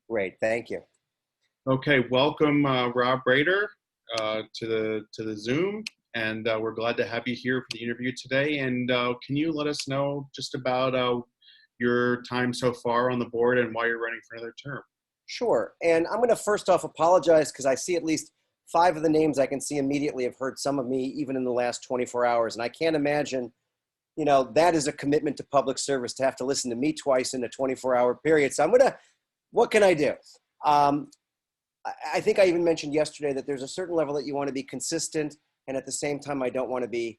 Great, thank you. Okay, welcome Rader to the Zoom, and we're glad to have you here for the interview today. And can you let us know just about your time so far on the board and why you're running for another term? Sure, and I'm going to first off apologize because I see at least 5 of the names I can see immediately have heard some of me even in the last 24 hours, and I can't imagine, that is a commitment to public service to have to listen to me twice in a 24-hour period. So what can I do? I think I even mentioned yesterday that there's a certain level that you want to be consistent, and at the same time, I don't want to be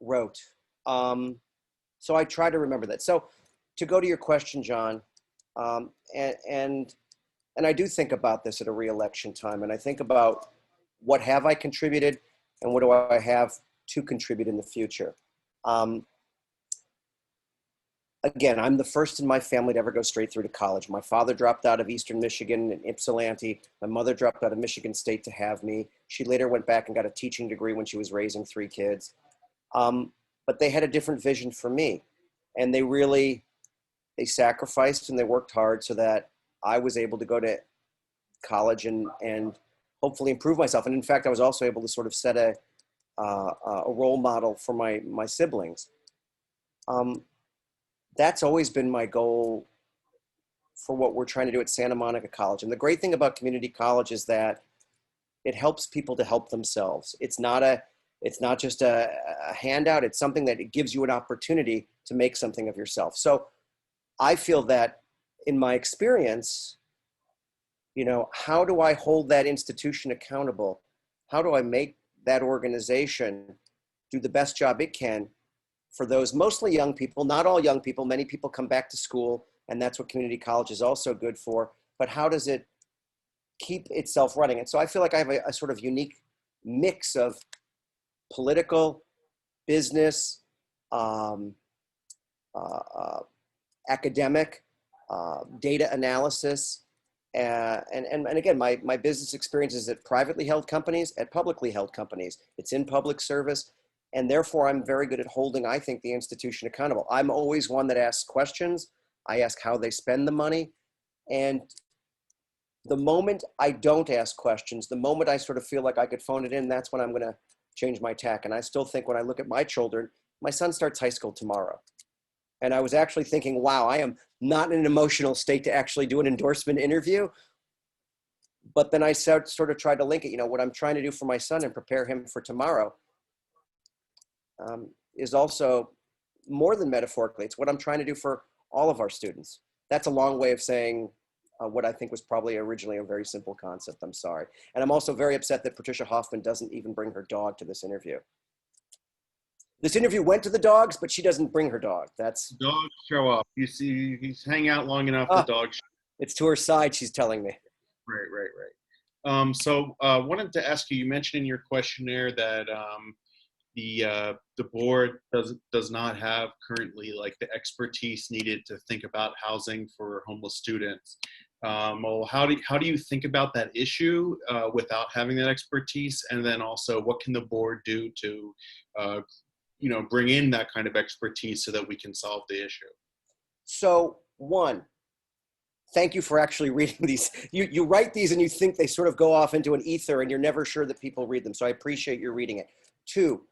rote. So I try to remember that. So to go to your question, John, um, and, and and I do think about this at a re-election time, and I think about what have I contributed, and what do I have to contribute in the future. Um, Again, I'm the first in my family to ever go straight through to college. My father dropped out of Eastern Michigan in Ypsilanti. My mother dropped out of Michigan State to have me. She later went back and got a teaching degree when she was raising 3 kids. But they had a different vision for me. And they sacrificed and they worked hard so that I was able to go to college and hopefully improve myself. And in fact, I was also able to sort of set a role model for my siblings. That's always been my goal for what we're trying to do at Santa Monica College. And the great thing about community college is that it helps people to help themselves. It's not just a handout. It's something that it gives you an opportunity to make something of yourself. So I feel that in my experience, how do I hold that institution accountable? How do I make that organization do the best job it can for those mostly young people, not all young people, many people come back to school, and that's what community college is also good for, but how does it keep itself running? And so I feel like I have a sort of unique mix of political, business, um, academic, data analysis, and again, my business experience is at privately held companies, at publicly held companies. It's in public service. And therefore, I'm very good at holding, I think, the institution accountable. I'm always one that asks questions. I ask how they spend the money. And the moment I don't ask questions, the moment I sort of feel like I could phone it in, that's when I'm going to change my tack. And I still think when I look at my children, my son starts high school tomorrow. And I was actually thinking, wow, I am not in an emotional state to actually do an endorsement interview. But then I sort of tried to link it, what I'm trying to do for my son and prepare him for tomorrow. Is also more than metaphorically. It's what I'm trying to do for all of our students. That's a long way of saying what I think was probably originally a very simple concept. I'm sorry. And I'm also very upset that Patricia Hoffman doesn't even bring her dog to this interview. This interview went to the dogs, but she doesn't bring her dog. That's Dogs show up. You see, he's hang out long enough. The dogs. It's to her side, she's telling me. Right. So wanted to ask you. You mentioned in your questionnaire that the board does not have currently like the expertise needed to think about housing for homeless students. Well, how do you think about that issue without having that expertise? And then also, what can the board do to bring in that kind of expertise so that we can solve the issue? So one, thank you for actually reading these. You write these and you think they sort of go off into an ether and you're never sure that people read them. So I appreciate you reading it. 2,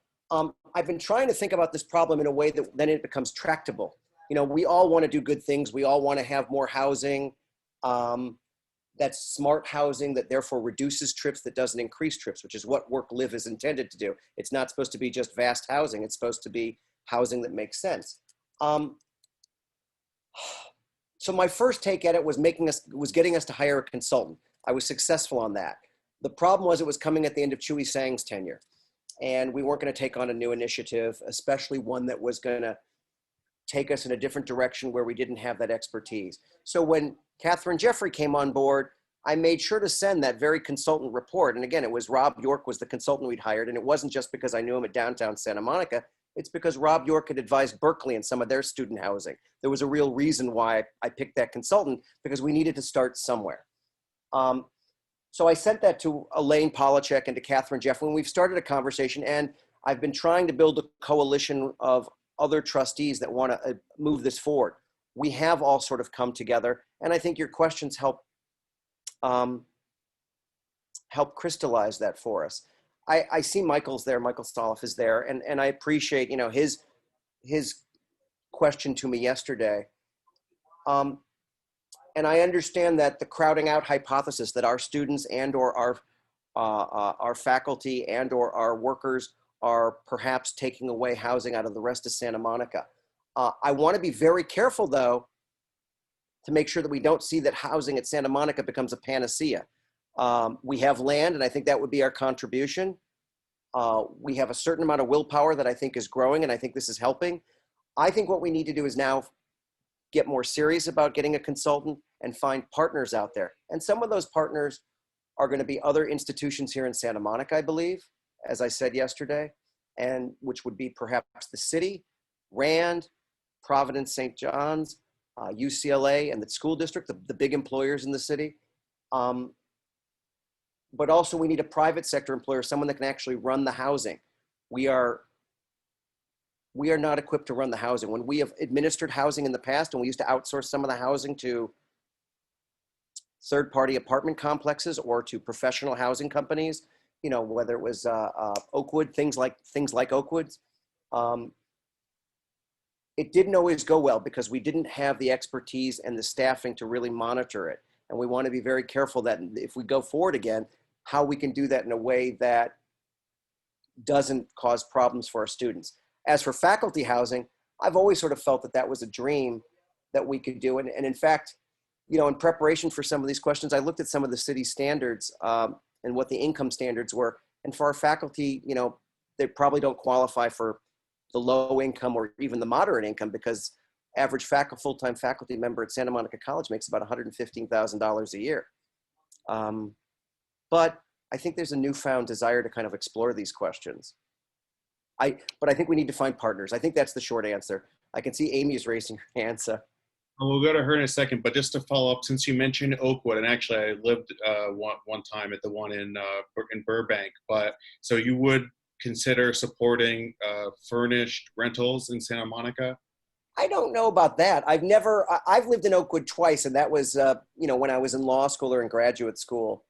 I've been trying to think about this problem in a way that then it becomes tractable. We all want to do good things. We all want to have more housing. That's smart housing that therefore reduces trips, that doesn't increase trips, which is what Work Live is intended to do. It's not supposed to be just vast housing. It's supposed to be housing that makes sense. So my first take at it was getting us to hire a consultant. I was successful on that. The problem was it was coming at the end of Chewy Sang's tenure. And we weren't going to take on a new initiative, especially one that was going to take us in a different direction where we didn't have that expertise. So when Catherine Jeffrey came on board, I made sure to send that very consultant report. And again, it was Rob York was the consultant we'd hired. And it wasn't just because I knew him at downtown Santa Monica. It's because Rob York had advised Berkeley in some of their student housing. There was a real reason why I picked that consultant, because we needed to start somewhere. So I sent that to Elaine Polachek and to Catherine Jeffrey, and we've started a conversation, and I've been trying to build a coalition of other trustees that want to move this forward. We have all sort of come together, and I think your questions help um, help crystallize that for us. I see Michael's there, Michael Stoloff is there, and I appreciate, you know, his question to me yesterday. And I understand that the crowding out hypothesis that our students and or our faculty and or our workers are perhaps taking away housing out of the rest of Santa Monica. I want to be very careful, though, to make sure that we don't see that housing at Santa Monica becomes a panacea. We have land, and I think that would be our contribution. We have a certain amount of willpower that I think is growing, and I think this is helping. I think what we need to do is now get more serious about getting a consultant and find partners out there. And some of those partners are going to be other institutions here in Santa Monica, I believe, as I said yesterday, and which would be perhaps the city, Rand, Providence, St. John's, UCLA, and the school district, the big employers in the city. But also we need a private sector employer, someone that can actually run the housing. We are not equipped to run the housing. When we have administered housing in the past, and we used to outsource some of the housing to third-party apartment complexes or to professional housing companies, you know, whether it was Oakwood, things like Oakwood's, it didn't always go well because we didn't have the expertise and the staffing to really monitor it. And we want to be very careful that if we go forward again, how we can do that in a way that doesn't cause problems for our students. As for faculty housing, I've always sort of felt that that was a dream that we could do. And in fact, you know, in preparation for some of these questions, I looked at some of the city standards and what the income standards were. And for our faculty, you know, they probably don't qualify for the low income or even the moderate income because average full-time faculty member at Santa Monica College makes about $115,000 a year. But I think there's a newfound desire to kind of explore these questions. But I think we need to find partners. I think that's the short answer. I can see Amy's raising her hand. So. We'll go to her in a second, but just to follow up, since you mentioned Oakwood, and actually I lived one time at the one in Burbank, but so you would consider supporting furnished rentals in Santa Monica? I don't know about that. I've lived in Oakwood twice, and that was, you know, when I was in law school or in graduate school.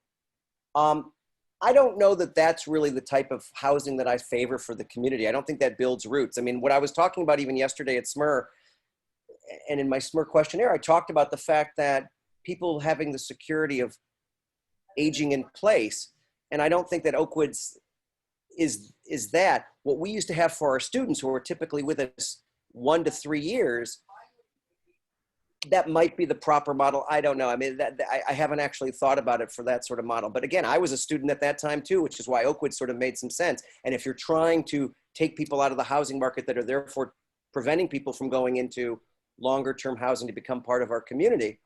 I don't know that that's really the type of housing that I favor for the community. I don't think that builds roots. I mean, what I was talking about even yesterday at SMER, and in my SMER questionnaire, I talked about the fact that people having the security of aging in place, and I don't think that Oakwood's is that. What we used to have for our students who were typically with us 1 to 3 years, that might be the proper model. I don't know. I mean, I haven't actually thought about it for that sort of model. But again, I was a student at that time too, which is why Oakwood sort of made some sense. And if you're trying to take people out of the housing market that are therefore preventing people from going into longer term housing to become part of our community,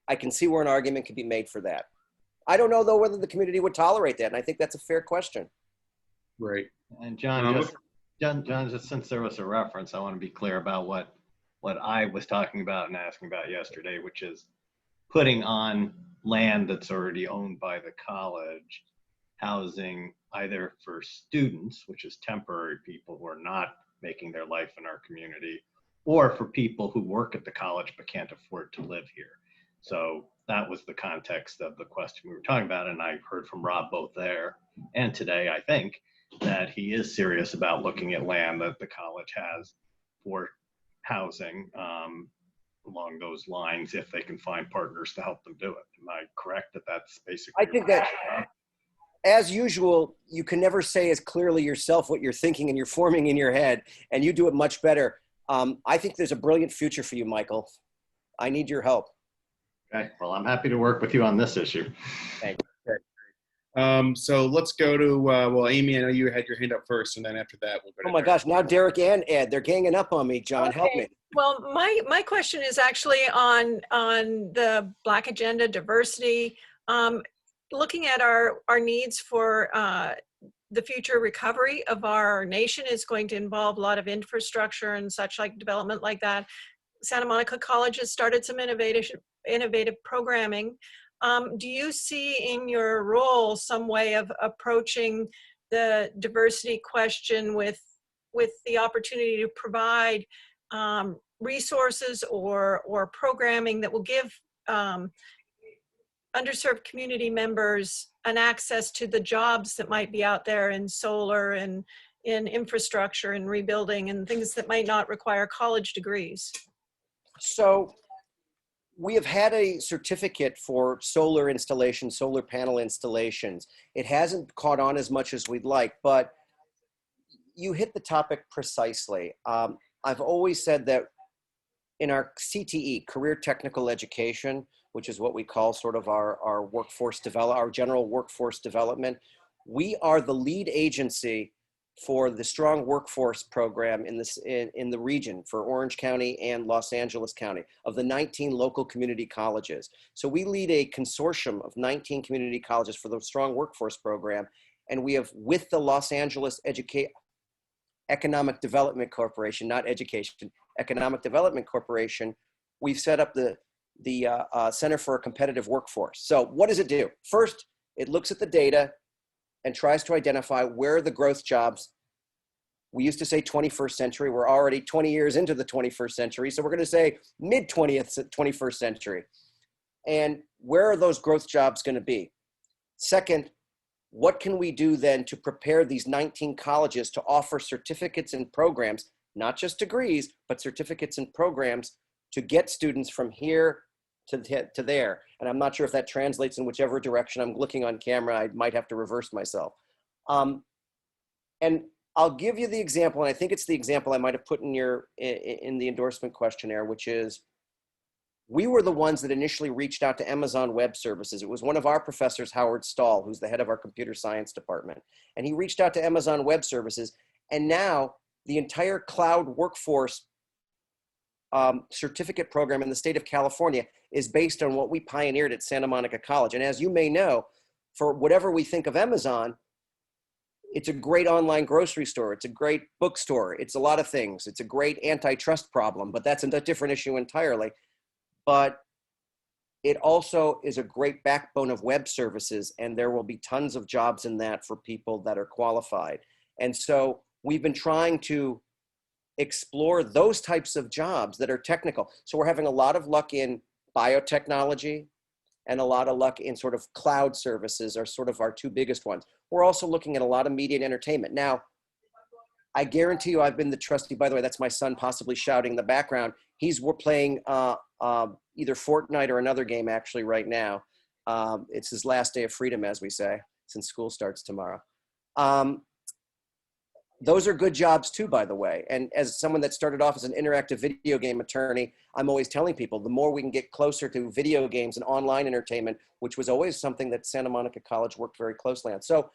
I can see where an argument could be made for that. I don't know though whether the community would tolerate that. And I think that's a fair question. Right. And John, just since there was a reference, I want to be clear about what I was talking about and asking about yesterday, which is putting on land that's already owned by the college, housing either for students, which is temporary people who are not making their life in our community, or for people who work at the college but can't afford to live here. So that was the context of the question we were talking about. And I heard from Rob both there and today, I think, that he is serious about looking at land that the college has for housing along those lines if they can find partners to help them do it. Am I correct that that's basically? I think that, as usual, you can never say as clearly yourself what you're thinking and you're forming in your head, and you do it much better. I think there's a brilliant future for you, Michael. I need your help. Okay, well, I'm happy to work with you on this issue. Thank you. So let's go to, well, Amy, I know you had your hand up first, and then after that, we'll go to Oh my gosh, now Derek and Ed, they're ganging up on me. John, Okay. help me. Well, my question is actually on the Black agenda, diversity, looking at our needs for the future recovery of our nation is going to involve a lot of infrastructure and such like development like that. Santa Monica College has started some innovative programming. Do you see in your role some way of approaching the diversity question with the opportunity to provide resources or programming that will give underserved community members an access to the jobs that might be out there in solar and in infrastructure and rebuilding and things that might not require college degrees? So we have had a certificate for solar installations, solar panel installations. It hasn't caught on as much as we'd like, but you hit the topic precisely. I've always said that in our CTE, career technical education, which is what we call sort of our workforce develop, our general workforce development, we are the lead agency for the strong workforce program in the region for Orange County and Los Angeles County of the 19 local community colleges. So we lead a consortium of 19 community colleges for the strong workforce program, and we have, with the Los Angeles Economic Development Corporation, not education, Economic Development Corporation, we've set up the Center for a Competitive Workforce. So what does it do? First, it looks at the data and tries to identify where are the growth jobs. We used to say 21st century. We're already 20 years into the 21st century. So we're going to say mid-20th, 21st century. And where are those growth jobs going to be? Second, what can we do then to prepare these 19 colleges to offer certificates and programs, not just degrees, but certificates and programs to get students from here to there. And I'm not sure if that translates in whichever direction I'm looking on camera. I might have to reverse myself. And I'll give you the example, and I think it's the example I might have put in the endorsement questionnaire, which is we were the ones that initially reached out to Amazon Web Services. It was one of our professors, Howard Stahl, who's the head of our computer science department. And he reached out to Amazon Web Services, and now the entire cloud workforce certificate program in the state of California is based on what we pioneered at Santa Monica College. And as you may know, for whatever we think of Amazon, it's a great online grocery store. It's a great bookstore. It's a lot of things. It's a great antitrust problem, but that's a different issue entirely. But it also is a great backbone of web services, and there will be tons of jobs in that for people that are qualified. And so we've been trying to explore those types of jobs that are technical. So we're having a lot of luck in biotechnology and a lot of luck in sort of cloud services are sort of our two biggest ones. We're also looking at a lot of media and entertainment. Now, I guarantee you I've been the trustee, by the way, that's my son possibly shouting in the background. We're playing either Fortnite or another game actually right now. It's his last day of freedom, as we say, since school starts tomorrow. Those are good jobs too, by the way. And as someone that started off as an interactive video game attorney, I'm always telling people the more we can get closer to video games and online entertainment, which was always something that Santa Monica College worked very closely on. So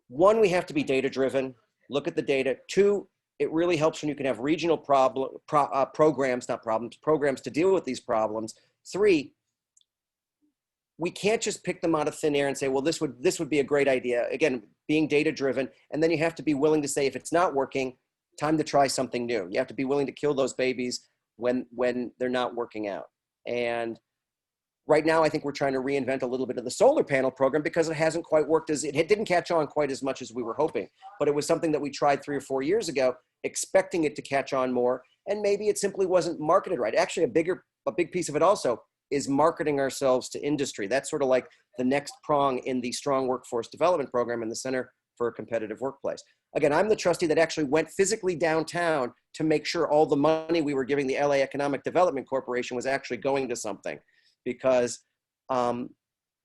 one, we have to be data driven, look at the data. Two, it really helps when you can have regional programs to deal with these problems. Three, we can't just pick them out of thin air and say, well, this would be a great idea. Again, being data driven. And then you have to be willing to say, if it's not working, time to try something new. You have to be willing to kill those babies when they're not working out. And right now, I think we're trying to reinvent a little bit of the solar panel program because it hasn't quite worked it didn't catch on quite as much as we were hoping. But it was something that we tried 3 or 4 years ago, expecting it to catch on more. And maybe it simply wasn't marketed right. Actually, a big piece of it also is marketing ourselves to industry. That's sort of like the next prong in the strong workforce development program in the Center for a Competitive Workplace. Again, I'm the trustee that actually went physically downtown to make sure all the money we were giving the LA Economic Development Corporation was actually going to something, because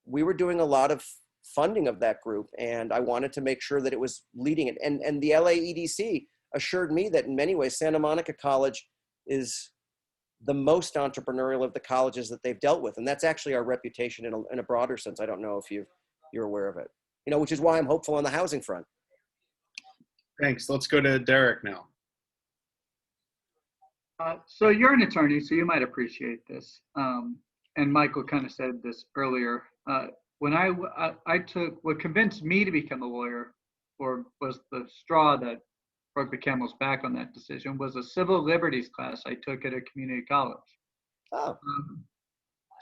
we were doing a lot of funding of that group, and I wanted to make sure that it was leading it. And the LA EDC assured me that in many ways, Santa Monica College is the most entrepreneurial of the colleges that they've dealt with. And that's actually our reputation in a broader sense. I don't know if you're aware of it, which is why I'm hopeful on the housing front. Thanks. Let's go to Derek now. So you're an attorney, so you might appreciate this. And Michael kind of said this earlier. When I took, what convinced me to become a lawyer, or was the straw that broke the camel's back on that decision, was a civil liberties class I took at a community college. Oh.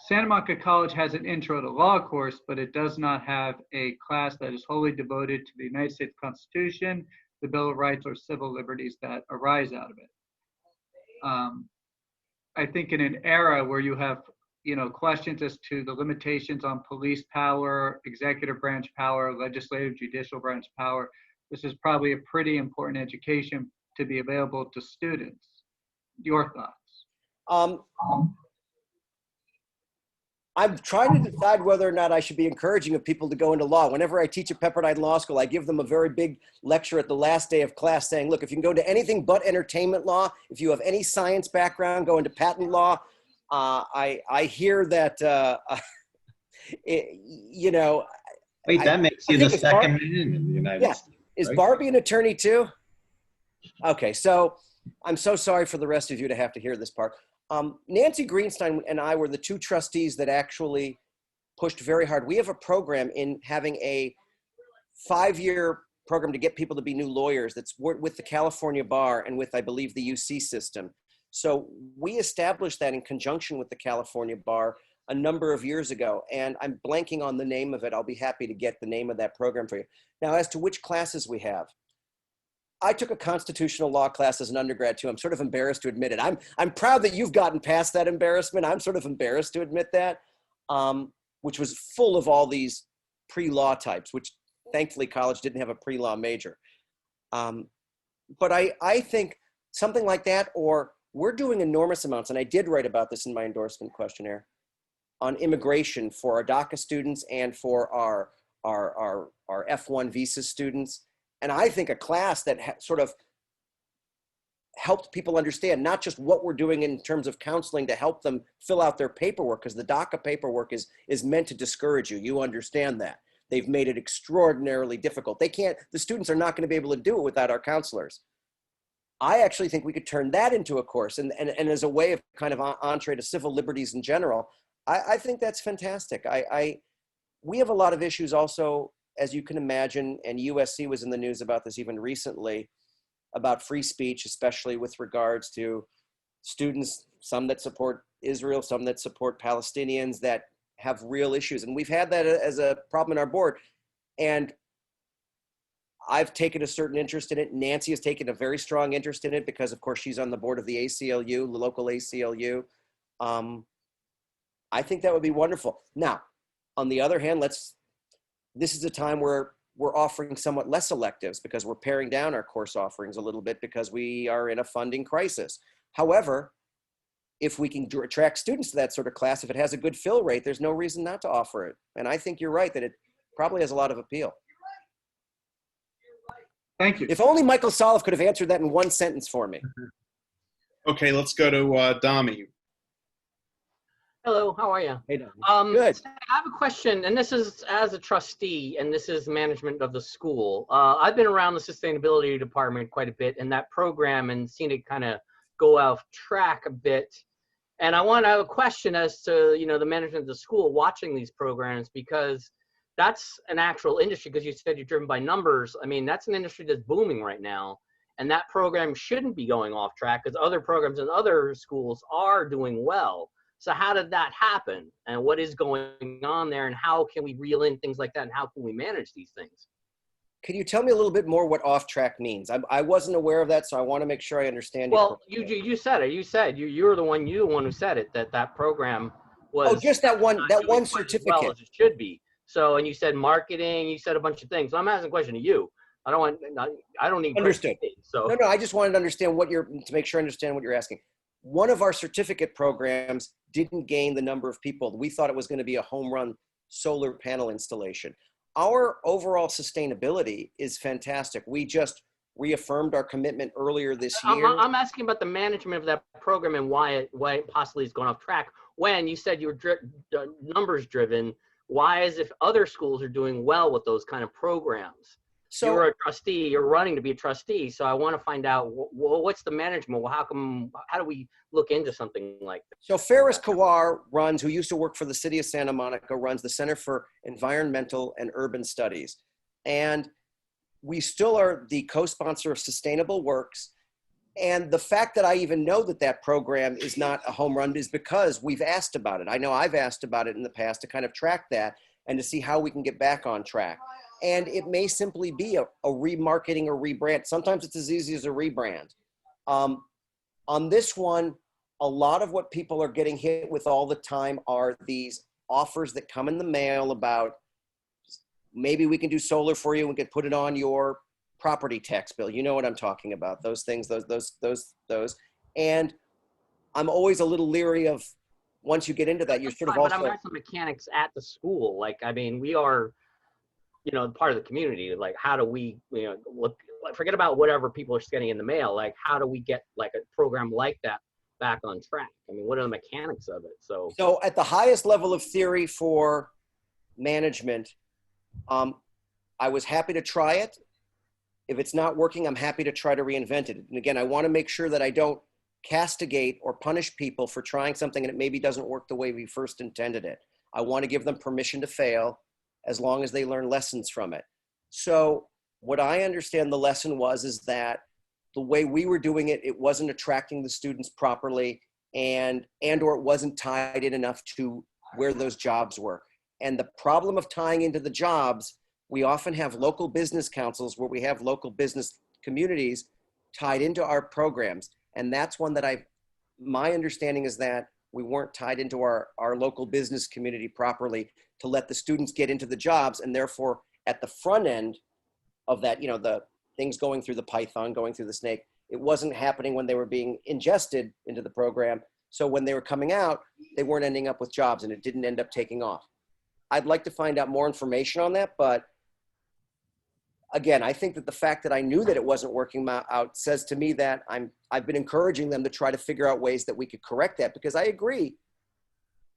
Santa Monica College has an intro to law course, but it does not have a class that is wholly devoted to the United States Constitution, the Bill of Rights, or civil liberties that arise out of it. I think in an era where you have questions as to the limitations on police power, executive branch power, legislative, judicial branch power. This is probably a pretty important education to be available to students. Your thoughts? I'm trying to decide whether or not I should be encouraging of people to go into law. Whenever I teach at Pepperdine Law School, I give them a very big lecture at the last day of class saying, look, if you can go into anything but entertainment law, if you have any science background, go into patent law. I hear that, Wait, that makes you the second man in the United States. Is right? Barbie an attorney too? Okay, so I'm so sorry for the rest of you to have to hear this part. Nancy Greenstein and I were the two trustees that actually pushed very hard. We have a program in having a 5-year program to get people to be new lawyers that's with the California Bar and with, I believe, the UC system. So we established that in conjunction with the California Bar a number of years ago, and I'm blanking on the name of it. I'll be happy to get the name of that program for you. Now, as to which classes we have, I took a constitutional law class as an undergrad too. I'm sort of embarrassed to admit it. I'm proud that you've gotten past that embarrassment. I'm sort of embarrassed to admit that, which was full of all these pre-law types, which thankfully college didn't have a pre-law major. But I think something like that, or we're doing enormous amounts, and I did write about this in my endorsement questionnaire, on immigration for our DACA students and for our F1 visa students. And I think a class that sort of helped people understand not just what we're doing in terms of counseling to help them fill out their paperwork, because the DACA paperwork is meant to discourage you. You understand that. They've made it extraordinarily difficult. The students are not going to be able to do it without our counselors. I actually think we could turn that into a course and as a way of kind of entree to civil liberties in general. I think that's fantastic. We have a lot of issues also, as you can imagine, and USC was in the news about this even recently, about free speech, especially with regards to students, some that support Israel, some that support Palestinians, that have real issues. And we've had that as a problem in our board. And I've taken a certain interest in it. Nancy has taken a very strong interest in it because, of course, she's on the board of the ACLU, the local ACLU. I think that would be wonderful. Now, on the other hand, this is a time where we're offering somewhat less electives because we're paring down our course offerings a little bit because we are in a funding crisis. However, if we can attract students to that sort of class, if it has a good fill rate, there's no reason not to offer it. And I think you're right that it probably has a lot of appeal. Thank you. If only Michael Soloff could have answered that in one sentence for me. Okay, let's go to Dami. Hello, how are you? Hey, good. So I have a question, and this is as a trustee, and this is management of the school. I've been around the sustainability department quite a bit in that program and seen it kind of go off track a bit. And I want to have a question as to, the management of the school watching these programs, because that's an actual industry, because you said you're driven by numbers. I mean, that's an industry that's booming right now. And that program shouldn't be going off track because other programs in other schools are doing well. So how did that happen? And what is going on there? And how can we reel in things like that? And how can we manage these things? Can you tell me a little bit more what off track means? I wasn't aware of that, so I want to make sure I understand. Well, you said it. You said you're the one who said it, that program was. Oh, just that one certificate. As well as it should be. So, and you said marketing. You said a bunch of things. So I'm asking a question to you. I don't need. Understood. So no, I just wanted to understand to make sure I understand what you're asking. One of our certificate programs didn't gain the number of people. We thought it was going to be a home run solar panel installation. Our overall sustainability is fantastic. We just reaffirmed our commitment earlier this year. I'm asking about the management of that program and why it possibly has gone off track. When you said you were numbers driven, why is if other schools are doing well with those kind of programs? So you're a trustee, you're running to be a trustee. So I want to find out what's the management? Well, how do we look into something like that? So Ferris Kawar who used to work for the city of Santa Monica, runs the Center for Environmental and Urban Studies. And we still are the co-sponsor of Sustainable Works. And the fact that I even know that program is not a home run is because we've asked about it. I know I've asked about it in the past to kind of track that and to see how we can get back on track. And it may simply be a remarketing or rebrand. Sometimes it's as easy as a rebrand. On this one, a lot of what people are getting hit with all the time are these offers that come in the mail about maybe we can do solar for you and we can put it on your property tax bill. You know what I'm talking about, those things, those. And I'm always a little leery of, once you get into that, you're sort of But also. I'm asking mechanics at the school. Like, I mean, we are, part of the community. Like, how do we, look, forget about whatever people are getting in the mail. Like, how do we get like a program like that back on track? I mean, what are the mechanics of it? So at the highest level of theory for management, I was happy to try it. If it's not working, I'm happy to try to reinvent it. And again, I want to make sure that I don't castigate or punish people for trying something and it maybe doesn't work the way we first intended it. I want to give them permission to fail as long as they learn lessons from it. So what I understand the lesson was is that the way we were doing it, it wasn't attracting the students properly and or it wasn't tied in enough to where those jobs were. And the problem of tying into the jobs, we often have local business councils where we have local business communities tied into our programs. And that's one that my understanding is that we weren't tied into our local business community properly to let the students get into the jobs. And therefore at the front end of that, the things going through the Python, going through the snake, it wasn't happening when they were being ingested into the program. So when they were coming out, they weren't ending up with jobs and it didn't end up taking off. I'd like to find out more information on that, but again, I think that the fact that I knew that it wasn't working out says to me that I've been encouraging them to try to figure out ways that we could correct that, because I agree,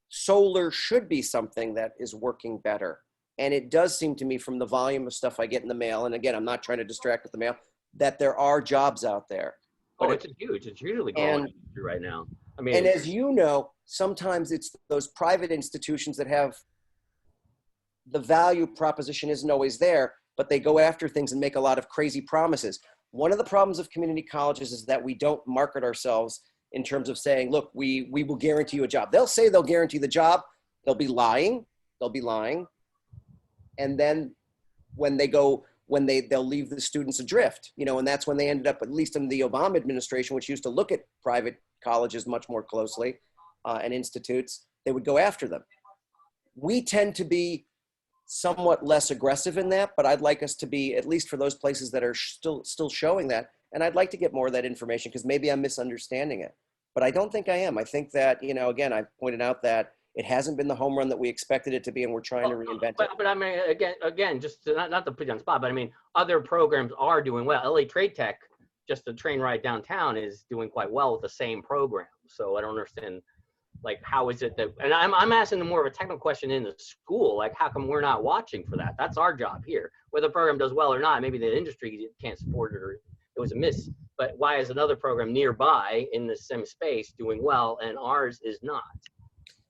solar should be something that is working better. And it does seem to me from the volume of stuff I get in the mail, and again, I'm not trying to distract with the mail, that there are jobs out there. Oh, it's hugely growing right now. I mean, and as you know, sometimes it's those private institutions that have the value proposition isn't always there, but they go after things and make a lot of crazy promises. One of the problems of community colleges is that we don't market ourselves in terms of saying, look, we will guarantee you a job. They'll say they'll guarantee the job. They'll be lying. And then they'll leave the students adrift, and that's when they ended up, at least in the Obama administration, which used to look at private colleges much more closely and institutes, they would go after them. We tend to be somewhat less aggressive in that, but I'd like us to be, at least for those places that are still showing that. And I'd like to get more of that information because maybe I'm misunderstanding it, but I don't think I am. I think that, again, I pointed out that it hasn't been the home run that we expected it to be, and we're trying to reinvent it. But I mean, again, just not to put you on the spot, but I mean, other programs are doing well. LA Trade Tech, just the train ride downtown, is doing quite well with the same program. So I don't understand, like, how is it that, and I'm asking more of a technical question in the school, like, how come we're not watching for that? That's our job here. Whether the program does well or not, maybe the industry can't support it or it was a miss, but why is another program nearby in the same space doing well and ours is not?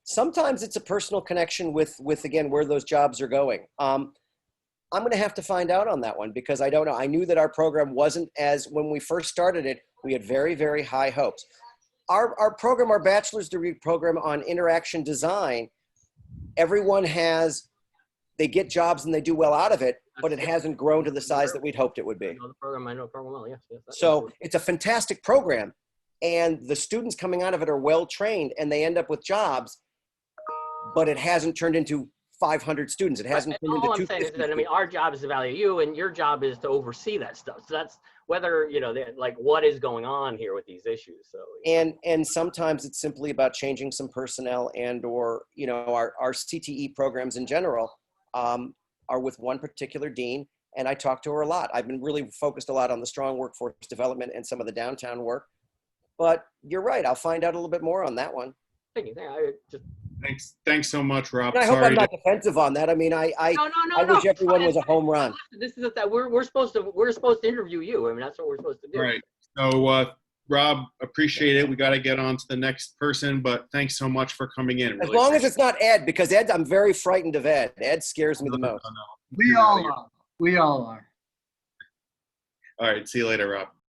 Sometimes it's a personal connection with again, where those jobs are going. I'm going to have to find out on that one because I don't know. I knew that our program wasn't as, when we first started it, we had very, very high hopes. Our program, our bachelor's degree program on interaction design, everyone they get jobs and they do well out of it, but it hasn't grown to the size that we'd hoped it would be. I know the program well, yes. So it's a fantastic program and the students coming out of it are well-trained and they end up with jobs, but it hasn't turned into 500 students. It hasn't turned into 250. All I'm saying is that, I mean, our job is to value you and your job is to oversee that stuff. So that's whether, like what is going on here with these issues. So and sometimes it's simply about changing some personnel and or, our CTE programs in general are with one particular dean. And I talk to her a lot. I've been really focused a lot on the strong workforce development and some of the downtown work. But you're right. I'll find out a little bit more on that one. Thank you. Thanks so much, Rob. And I hope I'm not defensive on that. I mean, I wish everyone was a home run. This is that we're supposed to interview you. I mean, that's what we're supposed to do. Right. So, Rob, appreciate it. We got to get on to the next person, but thanks so much for coming in. As long as it's not Ed, because Ed, I'm very frightened of Ed. Ed scares me the most. We all are. All right. See you later, Rob.